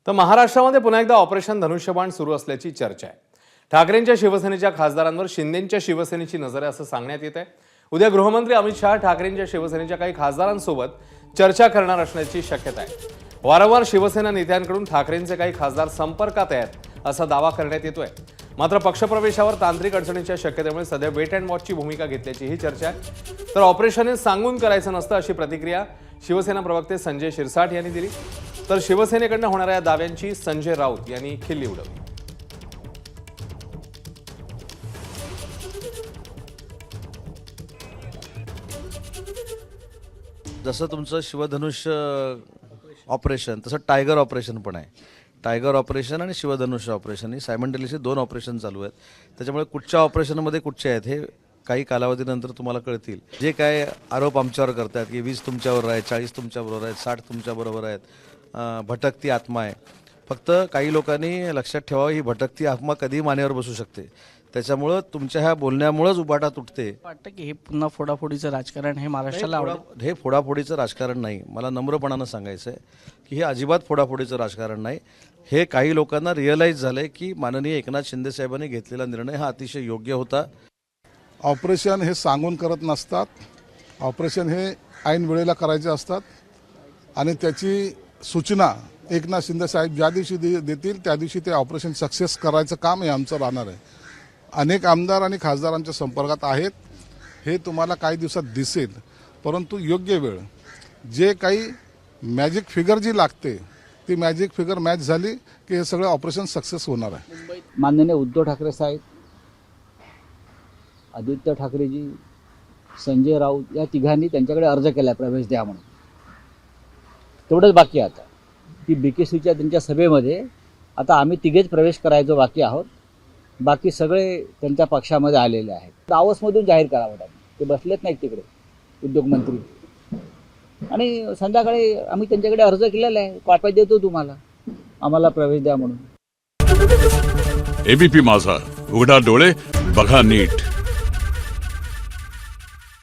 तर महाराष्ट्रामध्ये पुन्हा एकदा ऑपरेशन धनुष्यबाण सुरू असल्याची चर्चा आहे। ठाकरेंच्या शिवसेनेच्या खासदारांवर शिंदेंच्या शिवसेनेची नजर आहे असं सांगण्यात येत आहे। उद्या गृहमंत्री अमित शहा ठाकरेंच्या शिवसेनेच्या काही खासदारांसोबत चर्चा करणार असण्याची शक्यता आहे। वारंवार शिवसेना नेत्यांकडून ठाकरेंचे काही खासदार संपर्कात आहेत असा दावा करण्यात येतोय। मात्र पक्षप्रवेशावर तांत्रिक अडचणीच्या शक्यतेमुळे सध्या वेट अँड वॉचची भूमिका घेतल्याची ही चर्चा आहे। तर ऑपरेशन हे सांगून करायचं नसतं अशी प्रतिक्रिया शिवसेना प्रवक्ते संजय शिरसाट यांनी दिली। तर शिवसेनेकडून होणाऱ्या या दाव्यांची संजय राऊत यांनी खिल्ली उडवली। जसं तुमचं शिवधनुष्य ऑपरेशन तसं टायगर ऑपरेशन पण आहे। टायगर ऑपरेशन आणि शिवधनुष्य ऑपरेशन ही सायमल्टेनियसली दोन ऑपरेशन चालू आहेत। त्याच्यामुळे कुठच्या ऑपरेशनमध्ये कुठचे आहेत हे काही कालावधीनंतर तुम्हाला कळतील। जे काय आरोप आमच्यावर करतात की 20 तुमच्यावर आहेत, 40 तुमच्याबरोबर आहेत, 60 तुमच्याबरोबर आहेत, भटकती आत्मा आहे। फक्त काही लोकांनी लक्षात ठेवावं, ही भटकती आत्मा कधी मानेवर बसू शकते। त्याच्यामुळं तुमच्या ह्या बोलण्यामुळेच उबाटा तुटते। वाटतं की हे पुन्हा फोडाफोडीचं राजकारण हे महाराष्ट्राला आवडेल? हे फोडाफोडीचं राजकारण नाही। मला नम्रपणानं सांगायचं आहे की हे अजिबात फोडाफोडीचं राजकारण नाही। हे काही लोकांना रिअलाईज झालंय की माननीय एकनाथ शिंदे साहेबांनी घेतलेला निर्णय हा अतिशय योग्य होता। ऑपरेशन हे सांगून करत नसतात, ऑपरेशन हे ऐन वेळेला करायचे असतात आणि त्याची सूचना एकनाथ शिंदे साहेब ज्या दिवशी देतील त्या दिवशी ते ऑपरेशन सक्सेस करायचं काम हे आमचं राहणार आहे। अनेक आमदार आणि खासदारांच्या संपर्कात आहेत, हे तुम्हाला काही दिवसात दिसेल। परंतु योग्य वेळ जे काही मॅजिक फिगर जी लागते ती मॅजिक फिगर मॅच झाली की हे सगळं ऑपरेशन सक्सेस होणार आहे। माननीय उद्धव ठाकरे साहेब, आदित्य ठाकरेजी, संजय राऊत या तिघांनी त्यांच्याकडे अर्ज केला प्रवेश द्या म्हणून। तेवढंच बाकी आता की BKCच्या त्यांच्या सभेमध्ये आता आम्ही तिघेच प्रवेश करायचो बाकी आहोत, बाकी सगळे त्यांच्या पक्षामध्ये आलेले आहेत। दावोसमधून जाहीर करावं त्यांनी, ते बसलेत नाहीत तिकडे उद्योगमंत्री। आणि संध्याकाळी आम्ही त्यांच्याकडे अर्ज केलेला आहे, कॉप्या देतो तुम्हाला, आम्हाला प्रवेश द्या म्हणून। ABP माझा, उघडा डोळे बघा नीट।